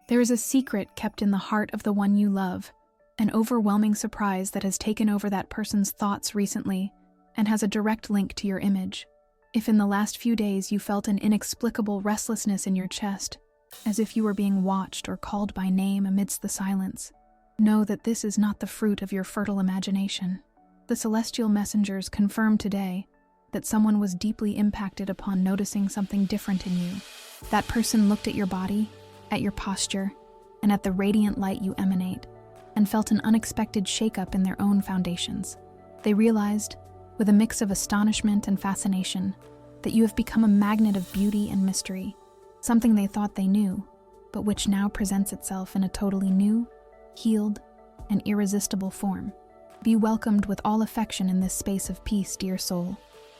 There is a secret kept in the heart of the one you love, an overwhelming surprise that has taken over that person's thoughts recently and has a direct link to your image. If in the last few days you felt an inexplicable restlessness in your chest, as if you were being watched or called by name amidst the silence, know that this is not the fruit of your fertile imagination. The celestial messengers confirm today that someone was deeply impacted upon noticing something different in you. That person looked at your body, at your posture, and at the radiant light you emanate, and felt an unexpected shakeup in their own foundations. They realized, with a mix of astonishment and fascination, that you have become a magnet of beauty and mystery, something they thought they knew, but which now presents itself in a totally new, healed, and irresistible form. Be welcomed with all affection in this space of peace, dear soul.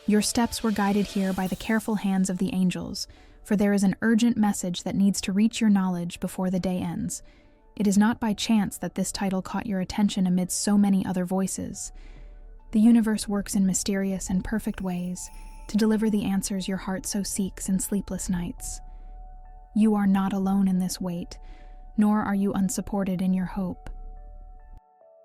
Your steps were guided here by the careful hands of the angels, for there is an urgent message that needs to reach your knowledge before the day ends. It is not by chance that this title caught your attention amidst so many other voices. The universe works in mysterious and perfect ways to deliver the answers your heart so seeks in sleepless nights. You are not alone in this wait, nor are you unsupported in your hope.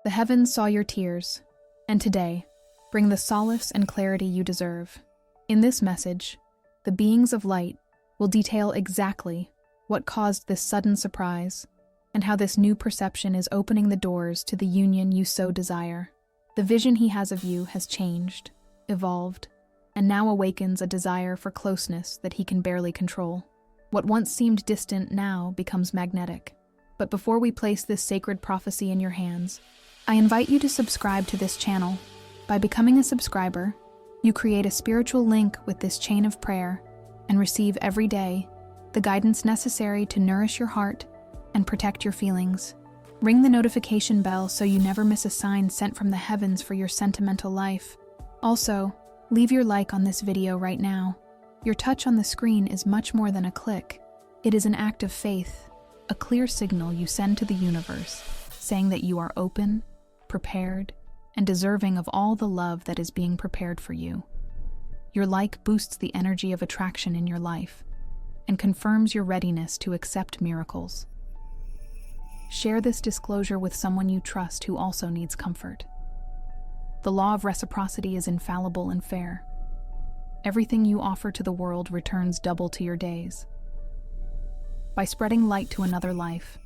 The heavens saw your tears, and today bring the solace and clarity you deserve. In this message, the beings of light will detail exactly what caused this sudden surprise and how this new perception is opening the doors to the union you so desire. The vision he has of you has changed, evolved, and now awakens a desire for closeness that he can barely control. What once seemed distant now becomes magnetic. But before we place this sacred prophecy in your hands, I invite you to subscribe to this channel. By becoming a subscriber, you create a spiritual link with this chain of prayer and receive every day the guidance necessary to nourish your heart and protect your feelings. Ring the notification bell so you never miss a sign sent from the heavens for your sentimental life. Also, leave your like on this video right now. Your touch on the screen is much more than a click. It is an act of faith, a clear signal you send to the universe, saying that you are open, prepared, and deserving of all the love that is being prepared for you. Your like boosts the energy of attraction in your life and confirms your readiness to accept miracles. Share this disclosure with someone you trust who also needs comfort. The law of reciprocity is infallible and fair. Everything you offer to the world returns double to your days. By spreading light to another life,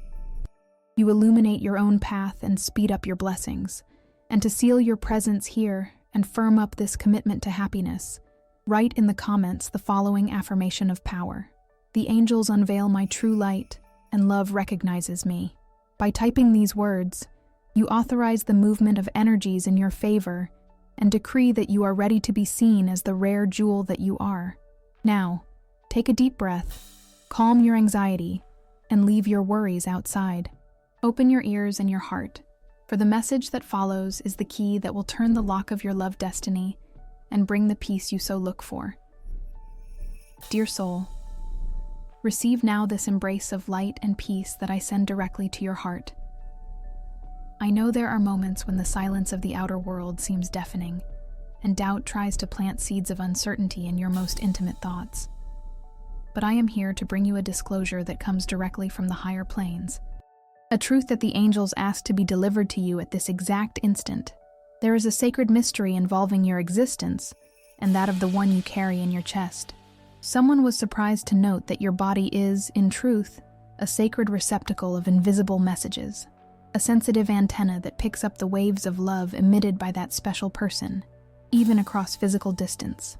you illuminate your own path and speed up your blessings. And to seal your presence here and firm up this commitment to happiness, write in the comments the following affirmation of power. The angels unveil my true light, and love recognizes me. By typing these words, you authorize the movement of energies in your favor and decree that you are ready to be seen as the rare jewel that you are. Now, take a deep breath, calm your anxiety, and leave your worries outside. Open your ears and your heart, for the message that follows is the key that will turn the lock of your love destiny and bring the peace you so look for. Dear soul, receive now this embrace of light and peace that I send directly to your heart. I know there are moments when the silence of the outer world seems deafening, and doubt tries to plant seeds of uncertainty in your most intimate thoughts. But I am here to bring you a disclosure that comes directly from the higher planes, a truth that the angels ask to be delivered to you at this exact instant. There is a sacred mystery involving your existence and that of the one you carry in your chest. Someone was surprised to note that your body is, in truth, a sacred receptacle of invisible messages, a sensitive antenna that picks up the waves of love emitted by that special person, even across physical distance.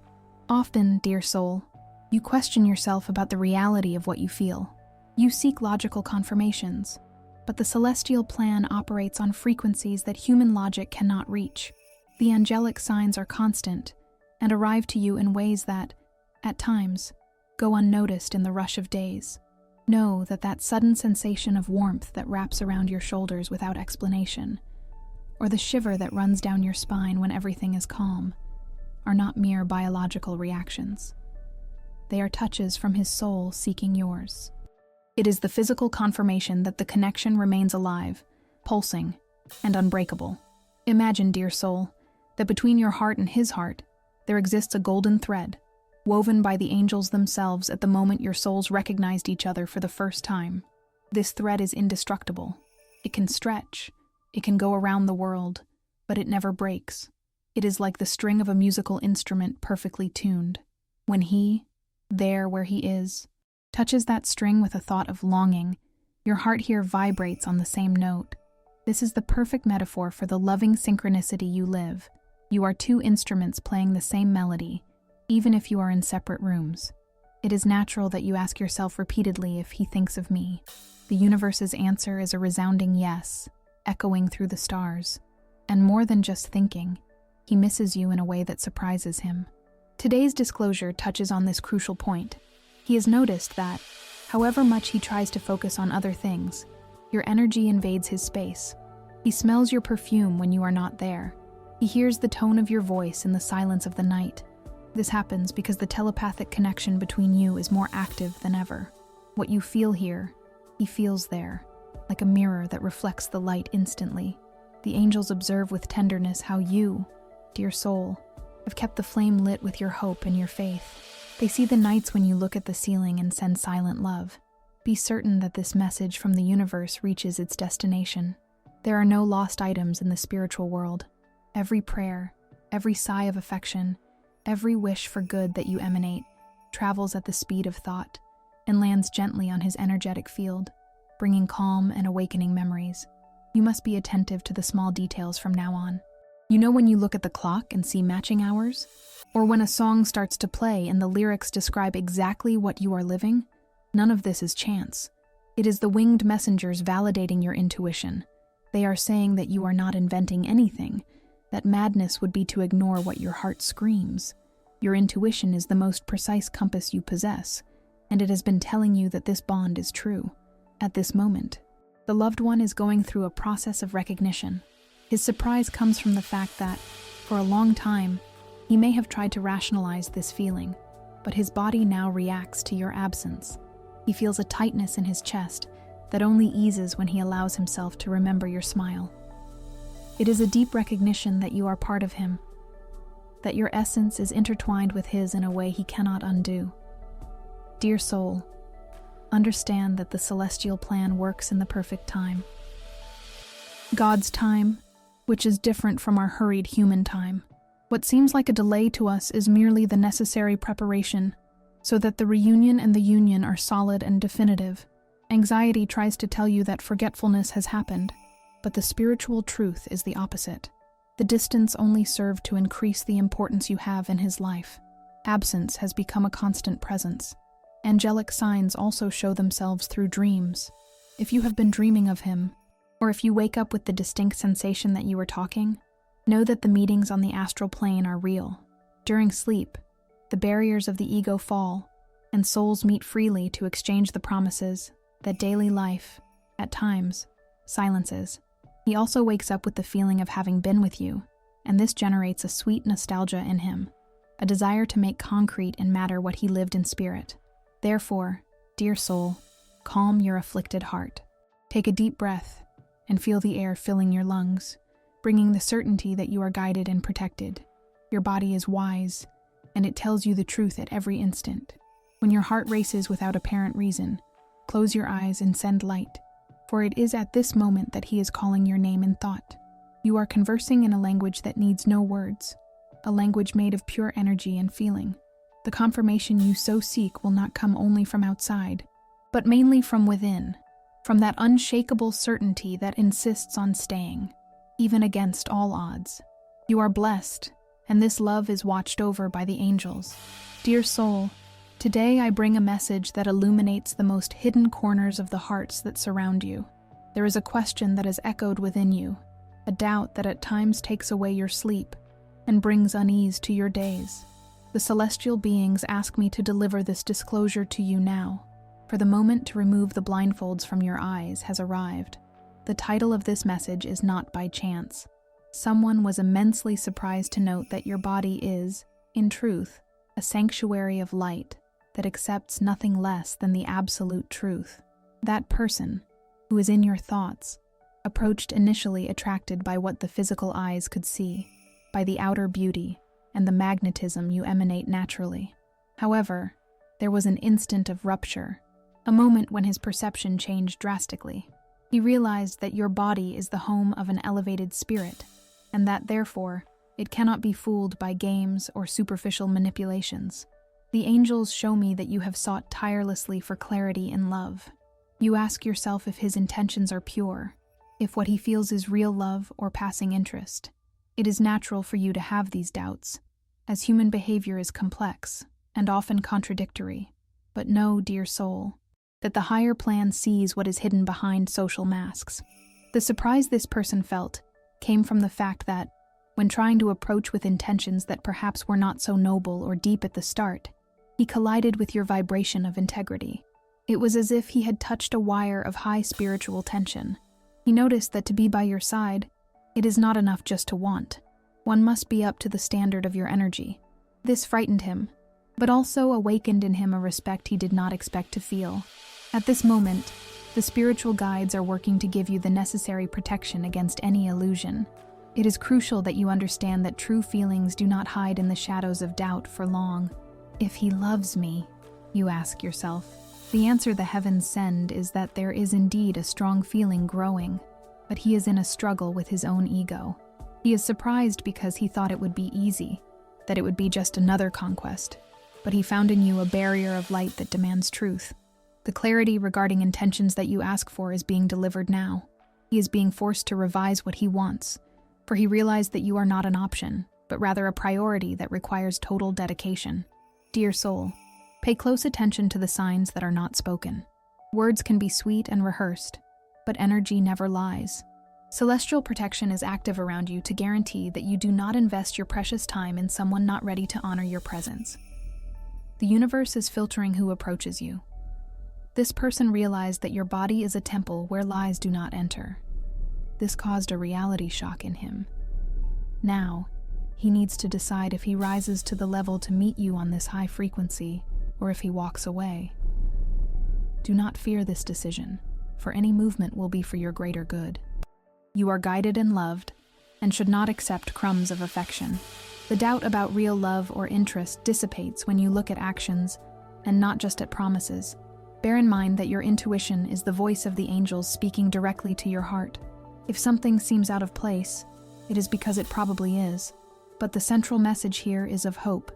Often, dear soul, you question yourself about the reality of what you feel. You seek logical confirmations, but the celestial plan operates on frequencies that human logic cannot reach. The angelic signs are constant and arrive to you in ways that, at times, go unnoticed in the rush of days. Know that sudden sensation of warmth that wraps around your shoulders without explanation, or the shiver that runs down your spine when everything is calm, are not mere biological reactions. They are touches from his soul seeking yours. It is the physical confirmation that the connection remains alive, pulsing, and unbreakable. Imagine, dear soul, that between your heart and his heart, there exists a golden thread, woven by the angels themselves at the moment your souls recognized each other for the first time. This thread is indestructible. It can stretch, it can go around the world, but it never breaks. It is like the string of a musical instrument perfectly tuned. When he, there where he is, touches that string with a thought of longing, your heart here vibrates on the same note. This is the perfect metaphor for the loving synchronicity you live. You are two instruments playing the same melody, even if you are in separate rooms. It is natural that you ask yourself repeatedly if he thinks of me. The universe's answer is a resounding yes, echoing through the stars. And more than just thinking, he misses you in a way that surprises him. Today's disclosure touches on this crucial point. He has noticed that, however much he tries to focus on other things, your energy invades his space. He smells your perfume when you are not there. He hears the tone of your voice in the silence of the night. This happens because the telepathic connection between you is more active than ever. What you feel here, he feels there, like a mirror that reflects the light instantly. The angels observe with tenderness how you, dear soul, have kept the flame lit with your hope and your faith. They see the nights when you look at the ceiling and send silent love. Be certain that this message from the universe reaches its destination. There are no lost items in the spiritual world. Every prayer, every sigh of affection, every wish for good that you emanate travels at the speed of thought and lands gently on his energetic field, bringing calm and awakening memories. You must be attentive to the small details from now on. You know when you look at the clock and see matching hours? Or when a song starts to play and the lyrics describe exactly what you are living? None of this is chance. It is the winged messengers validating your intuition. They are saying that you are not inventing anything, that madness would be to ignore what your heart screams. Your intuition is the most precise compass you possess, and it has been telling you that this bond is true. At this moment, the loved one is going through a process of recognition. His surprise comes from the fact that, for a long time, he may have tried to rationalize this feeling, but his body now reacts to your absence. He feels a tightness in his chest that only eases when he allows himself to remember your smile. It is a deep recognition that you are part of him, that your essence is intertwined with his in a way he cannot undo. Dear soul, understand that the celestial plan works in the perfect time. God's time, which is different from our hurried human time. What seems like a delay to us is merely the necessary preparation, so that the reunion and the union are solid and definitive. Anxiety tries to tell you that forgetfulness has happened, but the spiritual truth is the opposite. The distance only served to increase the importance you have in his life. Absence has become a constant presence. Angelic signs also show themselves through dreams. If you have been dreaming of him, or if you wake up with the distinct sensation that you are talking, know that the meetings on the astral plane are real. During sleep, the barriers of the ego fall, and souls meet freely to exchange the promises that daily life, at times, silences. He also wakes up with the feeling of having been with you, and this generates a sweet nostalgia in him, a desire to make concrete in matter what he lived in spirit. Therefore, dear soul, calm your afflicted heart. Take a deep breath and feel the air filling your lungs, bringing the certainty that you are guided and protected. Your body is wise, and it tells you the truth at every instant. When your heart races without apparent reason, close your eyes and send light, for it is at this moment that he is calling your name in thought. You are conversing in a language that needs no words, a language made of pure energy and feeling. The confirmation you so seek will not come only from outside, but mainly from within, from that unshakable certainty that insists on staying, even against all odds. You are blessed, and this love is watched over by the angels. Dear soul, today I bring a message that illuminates the most hidden corners of the hearts that surround you. There is a question that has echoed within you, a doubt that at times takes away your sleep and brings unease to your days. The celestial beings ask me to deliver this disclosure to you now, for the moment to remove the blindfolds from your eyes has arrived. The title of this message is not by chance. Someone was immensely surprised to note that your body is, in truth, a sanctuary of light that accepts nothing less than the absolute truth. That person, who is in your thoughts, approached initially attracted by what the physical eyes could see, by the outer beauty and the magnetism you emanate naturally. However, there was an instant of rupture, a moment when his perception changed drastically. He realized that your body is the home of an elevated spirit, and that, therefore, it cannot be fooled by games or superficial manipulations. The angels show me that you have sought tirelessly for clarity in love. You ask yourself if his intentions are pure, if what he feels is real love or passing interest. It is natural for you to have these doubts, as human behavior is complex and often contradictory. But know, dear soul, that the higher plan sees what is hidden behind social masks. The surprise this person felt came from the fact that, when trying to approach with intentions that perhaps were not so noble or deep at the start, he collided with your vibration of integrity. It was as if he had touched a wire of high spiritual tension. He noticed that to be by your side, it is not enough just to want. One must be up to the standard of your energy. This frightened him, but also awakened in him a respect he did not expect to feel. At this moment, the spiritual guides are working to give you the necessary protection against any illusion. It is crucial that you understand that true feelings do not hide in the shadows of doubt for long. If he loves me, you ask yourself. The answer the heavens send is that there is indeed a strong feeling growing, but he is in a struggle with his own ego. He is surprised because he thought it would be easy, that it would be just another conquest, but he found in you a barrier of light that demands truth. The clarity regarding intentions that you ask for is being delivered now. He is being forced to revise what he wants, for he realized that you are not an option, but rather a priority that requires total dedication. Dear soul, pay close attention to the signs that are not spoken. Words can be sweet and rehearsed, but energy never lies. Celestial protection is active around you to guarantee that you do not invest your precious time in someone not ready to honor your presence. The universe is filtering who approaches you. This person realized that your body is a temple where lies do not enter. This caused a reality shock in him. Now, he needs to decide if he rises to the level to meet you on this high frequency, or if he walks away. Do not fear this decision, for any movement will be for your greater good. You are guided and loved, and should not accept crumbs of affection. The doubt about real love or interest dissipates when you look at actions, and not just at promises. Bear in mind that your intuition is the voice of the angels speaking directly to your heart. If something seems out of place, it is because it probably is. But the central message here is of hope.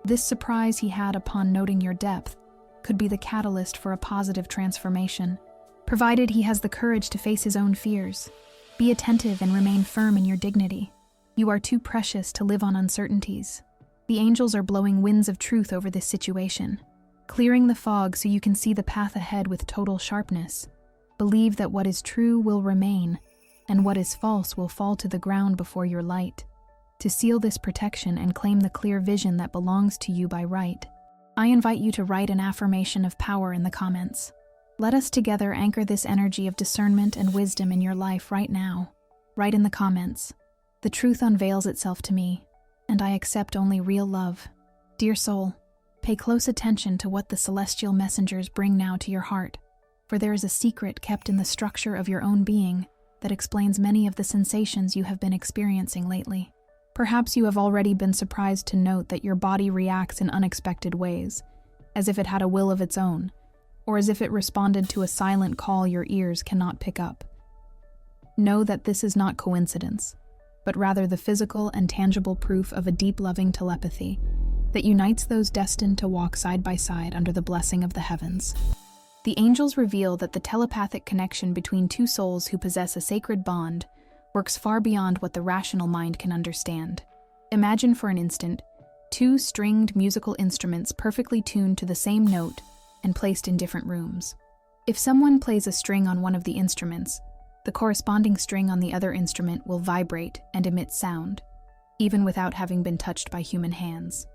This surprise he had upon noting your depth could be the catalyst for a positive transformation, provided he has the courage to face his own fears. Be attentive and remain firm in your dignity. You are too precious to live on uncertainties. The angels are blowing winds of truth over this situation, clearing the fog so you can see the path ahead with total sharpness. Believe that what is true will remain, and what is false will fall to the ground before your light. To seal this protection and claim the clear vision that belongs to you by right, I invite you to write an affirmation of power in the comments. Let us together anchor this energy of discernment and wisdom in your life right now. Write in the comments, "The truth unveils itself to me, and I accept only real love." Dear soul, pay close attention to what the celestial messengers bring now to your heart, for there is a secret kept in the structure of your own being that explains many of the sensations you have been experiencing lately. Perhaps you have already been surprised to note that your body reacts in unexpected ways, as if it had a will of its own, or as if it responded to a silent call your ears cannot pick up. Know that this is not coincidence, but rather the physical and tangible proof of a deep loving telepathy that unites those destined to walk side by side under the blessing of the heavens. The angels reveal that the telepathic connection between two souls who possess a sacred bond works far beyond what the rational mind can understand. Imagine for an instant two stringed musical instruments perfectly tuned to the same note and placed in different rooms. If someone plays a string on one of the instruments, the corresponding string on the other instrument will vibrate and emit sound, even without having been touched by human hands.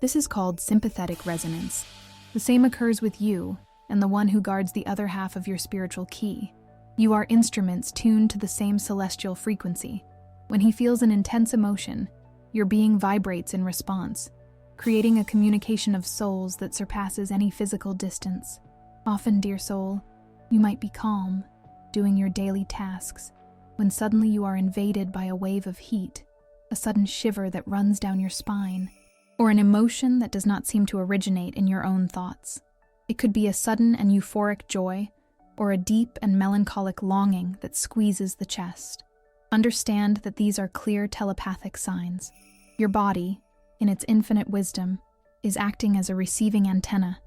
This is called sympathetic resonance. The same occurs with you and the one who guards the other half of your spiritual key. You are instruments tuned to the same celestial frequency. When he feels an intense emotion, your being vibrates in response, creating a communication of souls that surpasses any physical distance. Often, dear soul, you might be calm, doing your daily tasks, when suddenly you are invaded by a wave of heat, a sudden shiver that runs down your spine, or an emotion that does not seem to originate in your own thoughts. It could be a sudden and euphoric joy, or a deep and melancholic longing that squeezes the chest. Understand that these are clear telepathic signs. Your body, in its infinite wisdom, is acting as a receiving antenna,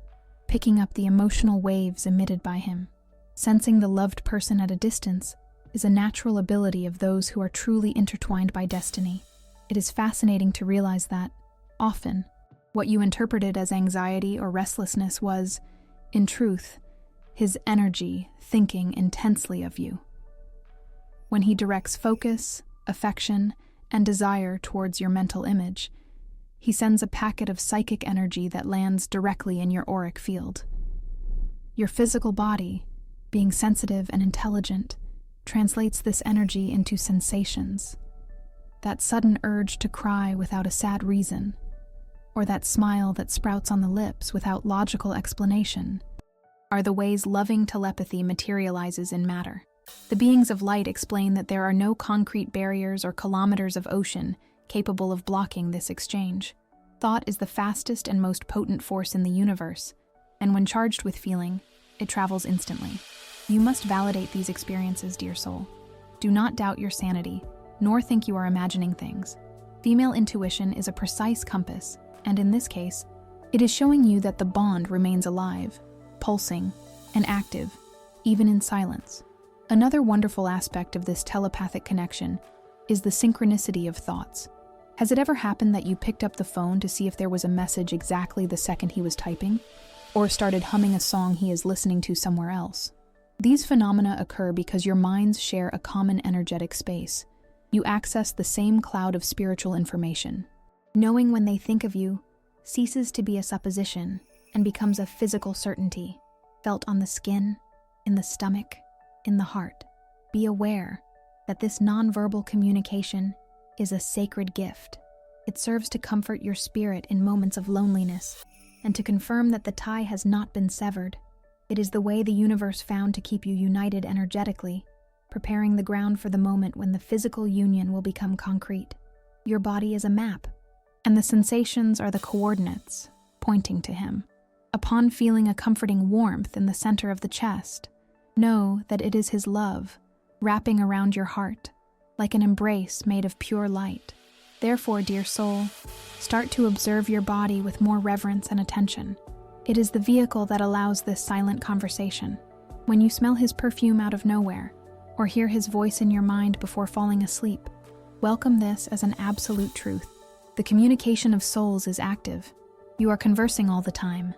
picking up the emotional waves emitted by him. Sensing the loved person at a distance is a natural ability of those who are truly intertwined by destiny. It is fascinating to realize that, often, what you interpreted as anxiety or restlessness was, in truth, his energy thinking intensely of you. When he directs focus, affection, and desire towards your mental image, he sends a packet of psychic energy that lands directly in your auric field. Your physical body, being sensitive and intelligent, translates this energy into sensations. That sudden urge to cry without a sad reason, or that smile that sprouts on the lips without logical explanation, are the ways loving telepathy materializes in matter. The beings of light explain that there are no concrete barriers or kilometers of ocean capable of blocking this exchange. Thought is the fastest and most potent force in the universe, and when charged with feeling, it travels instantly. You must validate these experiences, dear soul. Do not doubt your sanity, nor think you are imagining things. Female intuition is a precise compass, and in this case, it is showing you that the bond remains alive, pulsing, and active, even in silence. Another wonderful aspect of this telepathic connection is the synchronicity of thoughts. Has it ever happened that you picked up the phone to see if there was a message exactly the second he was typing, or started humming a song he is listening to somewhere else? These phenomena occur because your minds share a common energetic space. You access the same cloud of spiritual information. Knowing when they think of you ceases to be a supposition and becomes a physical certainty, felt on the skin, in the stomach, in the heart. Be aware that this nonverbal communication is a sacred gift. It serves to comfort your spirit in moments of loneliness and to confirm that the tie has not been severed. It is the way the universe found to keep you united energetically, preparing the ground for the moment when the physical union will become concrete. Your body is a map, and the sensations are the coordinates, pointing to him. Upon feeling a comforting warmth in the center of the chest, know that it is his love, wrapping around your heart, like an embrace made of pure light. Therefore, dear soul, start to observe your body with more reverence and attention. It is the vehicle that allows this silent conversation. When you smell his perfume out of nowhere, or hear his voice in your mind before falling asleep, welcome this as an absolute truth. The communication of souls is active. You are conversing all the time,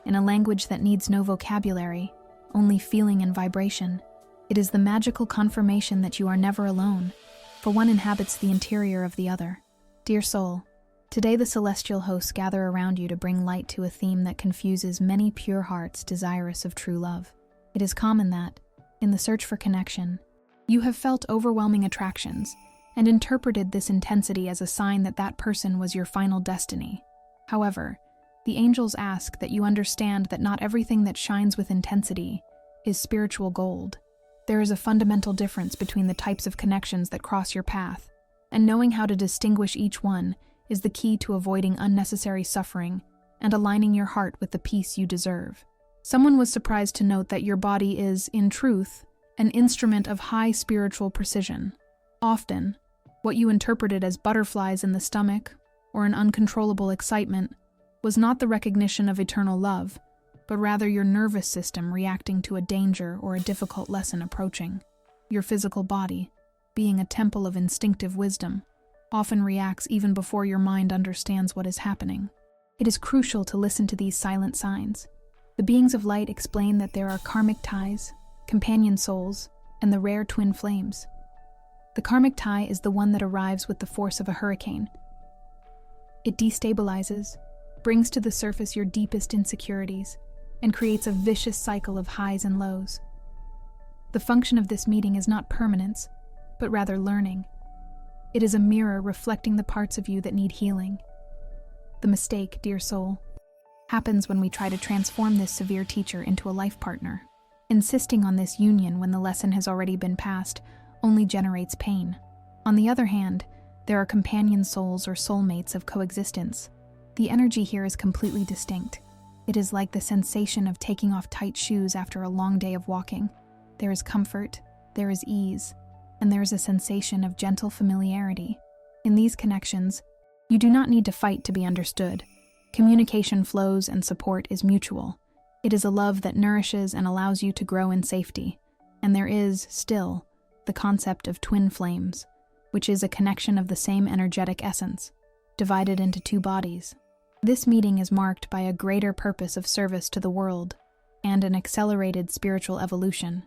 in a language that needs no vocabulary, only feeling and vibration. It is the magical confirmation that you are never alone, for one inhabits the interior of the other. Dear soul, today the celestial hosts gather around you to bring light to a theme that confuses many pure hearts desirous of true love. It is common that, in the search for connection, you have felt overwhelming attractions and interpreted this intensity as a sign that that person was your final destiny. However, the angels ask that you understand that not everything that shines with intensity is spiritual gold. There is a fundamental difference between the types of connections that cross your path, and knowing how to distinguish each one is the key to avoiding unnecessary suffering and aligning your heart with the peace you deserve. Someone was surprised to note that your body is, in truth, an instrument of high spiritual precision. Often, what you interpreted as butterflies in the stomach or an uncontrollable excitement was not the recognition of eternal love, but rather your nervous system reacting to a danger or a difficult lesson approaching. Your physical body, being a temple of instinctive wisdom, often reacts even before your mind understands what is happening. It is crucial to listen to these silent signs. The beings of light explain that there are karmic ties, companion souls, and the rare twin flames. The karmic tie is the one that arrives with the force of a hurricane. It destabilizes, brings to the surface your deepest insecurities, and creates a vicious cycle of highs and lows. The function of this meeting is not permanence, but rather learning. It is a mirror reflecting the parts of you that need healing. The mistake, dear soul, happens when we try to transform this severe teacher into a life partner. Insisting on this union when the lesson has already been passed only generates pain. On the other hand, there are companion souls or soulmates of coexistence. The energy here is completely distinct. It is like the sensation of taking off tight shoes after a long day of walking. There is comfort, there is ease, and there is a sensation of gentle familiarity. In these connections, you do not need to fight to be understood. Communication flows and support is mutual. It is a love that nourishes and allows you to grow in safety. And there is, still, the concept of twin flames, which is a connection of the same energetic essence, divided into two bodies. This meeting is marked by a greater purpose of service to the world and an accelerated spiritual evolution.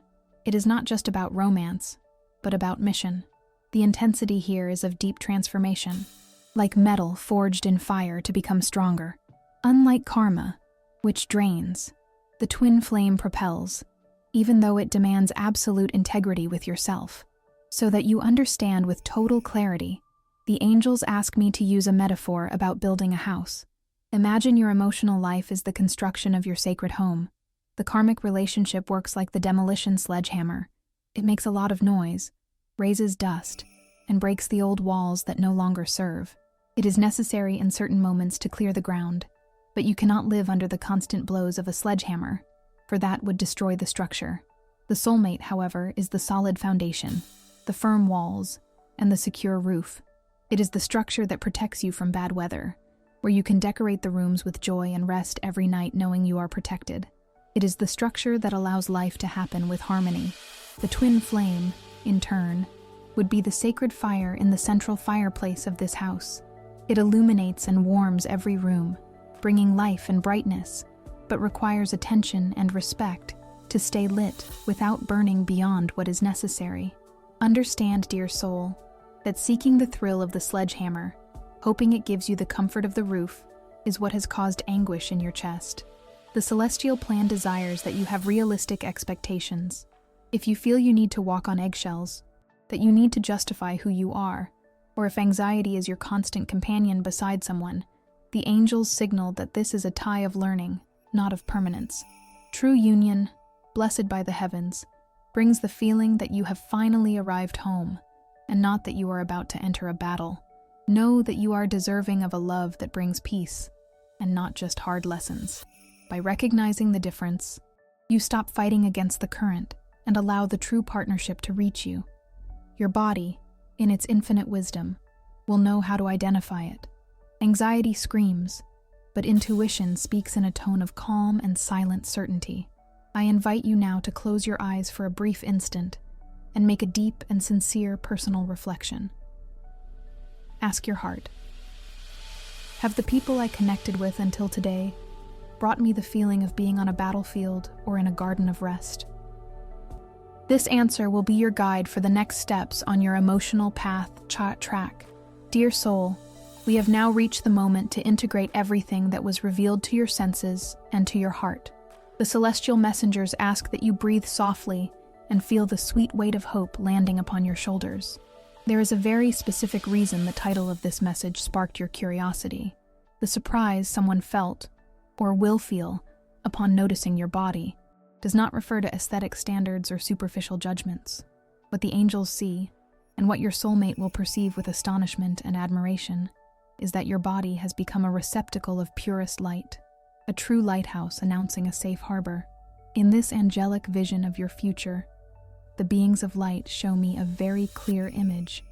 It is not just about romance, but about mission. The intensity here is of deep transformation, like metal forged in fire to become stronger. Unlike karma, which drains, the twin flame propels, even though it demands absolute integrity with yourself. So that you understand with total clarity, the angels ask me to use a metaphor about building a house. Imagine your emotional life is the construction of your sacred home. The karmic relationship works like the demolition sledgehammer. It makes a lot of noise, raises dust, and breaks the old walls that no longer serve. It is necessary in certain moments to clear the ground, but you cannot live under the constant blows of a sledgehammer, for that would destroy the structure. The soulmate, however, is the solid foundation, the firm walls, and the secure roof. It is the structure that protects you from bad weather, where you can decorate the rooms with joy and rest every night knowing you are protected. It is the structure that allows life to happen with harmony. The twin flame, in turn, would be the sacred fire in the central fireplace of this house. It illuminates and warms every room, bringing life and brightness, but requires attention and respect to stay lit without burning beyond what is necessary. Understand, dear soul, that seeking the thrill of the sledgehammer, hoping it gives you the comfort of the roof, is what has caused anguish in your chest. The celestial plan desires that you have realistic expectations. If you feel you need to walk on eggshells, that you need to justify who you are, or if anxiety is your constant companion beside someone, the angels signal that this is a tie of learning, not of permanence. True union, blessed by the heavens, brings the feeling that you have finally arrived home, and not that you are about to enter a battle. Know that you are deserving of a love that brings peace, and not just hard lessons. By recognizing the difference, you stop fighting against the current and allow the true partnership to reach you. Your body, in its infinite wisdom, will know how to identify it. Anxiety screams, but intuition speaks in a tone of calm and silent certainty. I invite you now to close your eyes for a brief instant and make a deep and sincere personal reflection. Ask your heart, have the people I connected with until today brought me the feeling of being on a battlefield or in a garden of rest? This answer will be your guide for the next steps on your emotional path track. Dear soul, we have now reached the moment to integrate everything that was revealed to your senses and to your heart. The celestial messengers ask that you breathe softly and feel the sweet weight of hope landing upon your shoulders. There is a very specific reason the title of this message sparked your curiosity. The surprise someone felt, or will feel, upon noticing your body, does not refer to aesthetic standards or superficial judgments. What the angels see, and what your soulmate will perceive with astonishment and admiration, is that your body has become a receptacle of purest light, a true lighthouse announcing a safe harbor. In this angelic vision of your future, the beings of light show me a very clear image.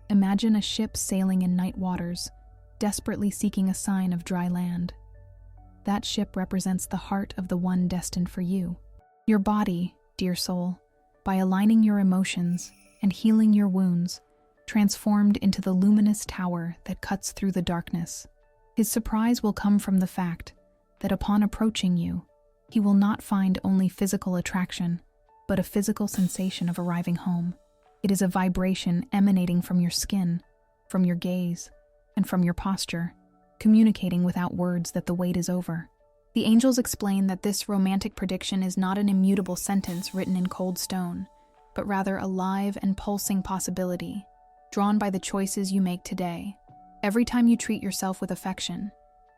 Imagine a ship sailing in night waters, desperately seeking a sign of dry land. That ship represents the heart of the one destined for you. Your body, dear soul, by aligning your emotions and healing your wounds, transformed into the luminous tower that cuts through the darkness. His surprise will come from the fact that upon approaching you, he will not find only physical attraction, but a physical sensation of arriving home. It is a vibration emanating from your skin, from your gaze, and from your posture, communicating without words that the wait is over. The angels explain that this romantic prediction is not an immutable sentence written in cold stone, but rather a live and pulsing possibility, drawn by the choices you make today. Every time you treat yourself with affection,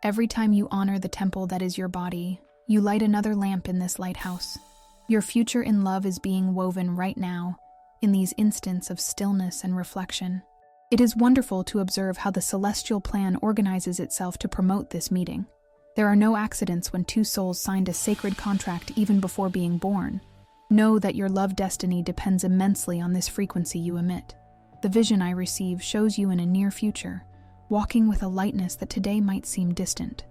every time you honor the temple that is your body, you light another lamp in this lighthouse. Your future in love is being woven right now, in these instants of stillness and reflection. It is wonderful to observe how the celestial plan organizes itself to promote this meeting. There are no accidents when two souls signed a sacred contract even before being born. Know that your love destiny depends immensely on this frequency you emit. The vision I receive shows you in a near future, walking with a lightness that today might seem distant.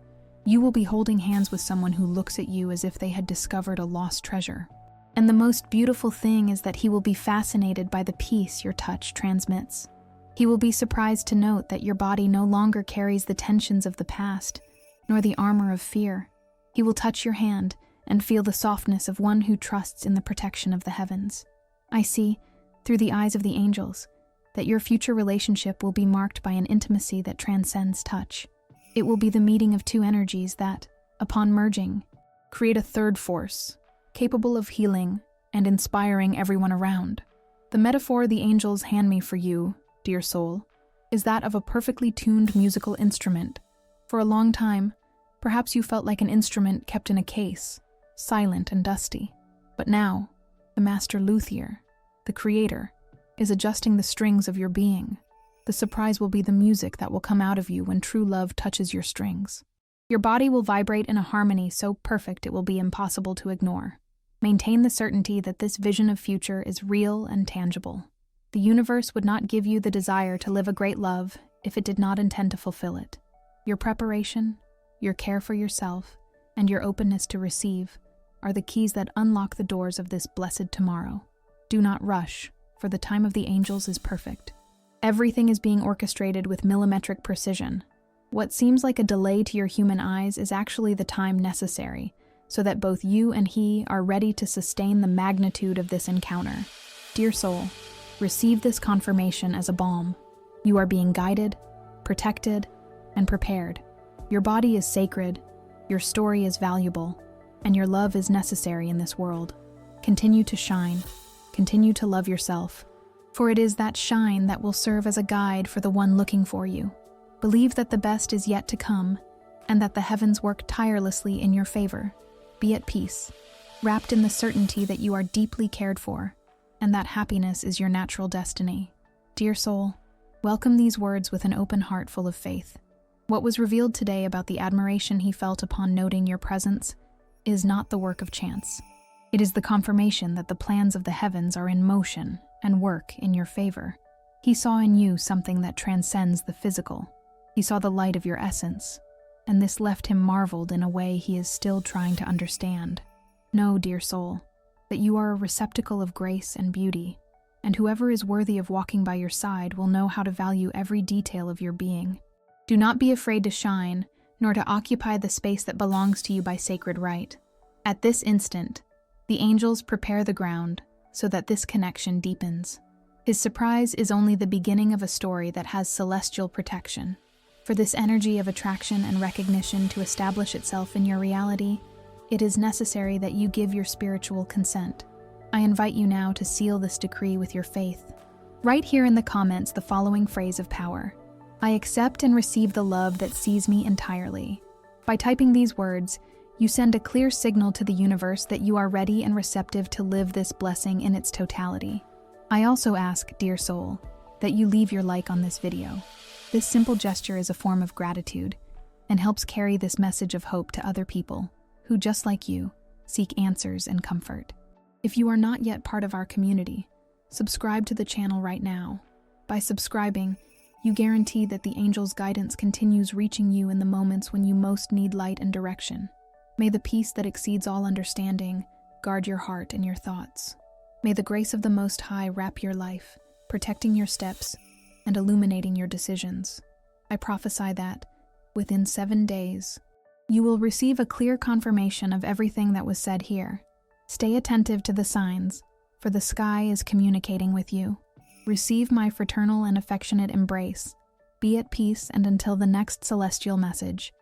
You will be holding hands with someone who looks at you as if they had discovered a lost treasure. And the most beautiful thing is that he will be fascinated by the peace your touch transmits. He will be surprised to note that your body no longer carries the tensions of the past, nor the armor of fear. He will touch your hand and feel the softness of one who trusts in the protection of the heavens. I see, through the eyes of the angels, that your future relationship will be marked by an intimacy that transcends touch. It will be the meeting of two energies that, upon merging, create a third force, capable of healing and inspiring everyone around. The metaphor the angels hand me for you, dear soul, is that of a perfectly tuned musical instrument. For a long time, perhaps you felt like an instrument kept in a case, silent and dusty. But now, the master luthier, the creator, is adjusting the strings of your being. The surprise will be the music that will come out of you when true love touches your strings. Your body will vibrate in a harmony so perfect it will be impossible to ignore. Maintain the certainty that this vision of future is real and tangible. The universe would not give you the desire to live a great love if it did not intend to fulfill it. Your preparation, your care for yourself, and your openness to receive are the keys that unlock the doors of this blessed tomorrow. Do not rush, for the time of the angels is perfect. Everything is being orchestrated with millimetric precision. What seems like a delay to your human eyes is actually the time necessary, so that both you and he are ready to sustain the magnitude of this encounter. Dear soul, receive this confirmation as a balm. You are being guided, protected, and prepared. Your body is sacred, your story is valuable, and your love is necessary in this world. Continue to shine. Continue to love yourself, for it is that shine that will serve as a guide for the one looking for you. Believe that the best is yet to come, and that the heavens work tirelessly in your favor. Be at peace, wrapped in the certainty that you are deeply cared for, and that happiness is your natural destiny. Dear soul, welcome these words with an open heart full of faith. What was revealed today about the admiration he felt upon noting your presence is not the work of chance. It is the confirmation that the plans of the heavens are in motion and work in your favor. He saw in you something that transcends the physical. He saw the light of your essence, and this left him marveled in a way he is still trying to understand. Know, dear soul, that you are a receptacle of grace and beauty, and whoever is worthy of walking by your side will know how to value every detail of your being. Do not be afraid to shine, nor to occupy the space that belongs to you by sacred right. At this instant, the angels prepare the ground so that this connection deepens. His surprise is only the beginning of a story that has celestial protection. For this energy of attraction and recognition to establish itself in your reality, it is necessary that you give your spiritual consent. I invite you now to seal this decree with your faith. Write here in the comments the following phrase of power: I accept and receive the love that sees me entirely. By typing these words, you send a clear signal to the universe that you are ready and receptive to live this blessing in its totality. I also ask, dear soul, that you leave your like on this video. This simple gesture is a form of gratitude and helps carry this message of hope to other people who, just like you, seek answers and comfort. If you are not yet part of our community, subscribe to the channel right now. By subscribing, you guarantee that the angel's guidance continues reaching you in the moments when you most need light and direction. May the peace that exceeds all understanding guard your heart and your thoughts. May the grace of the Most High wrap your life, protecting your steps and illuminating your decisions. I prophesy that, within 7 days, you will receive a clear confirmation of everything that was said here. Stay attentive to the signs, for the sky is communicating with you. Receive my fraternal and affectionate embrace. Be at peace, and until the next celestial message,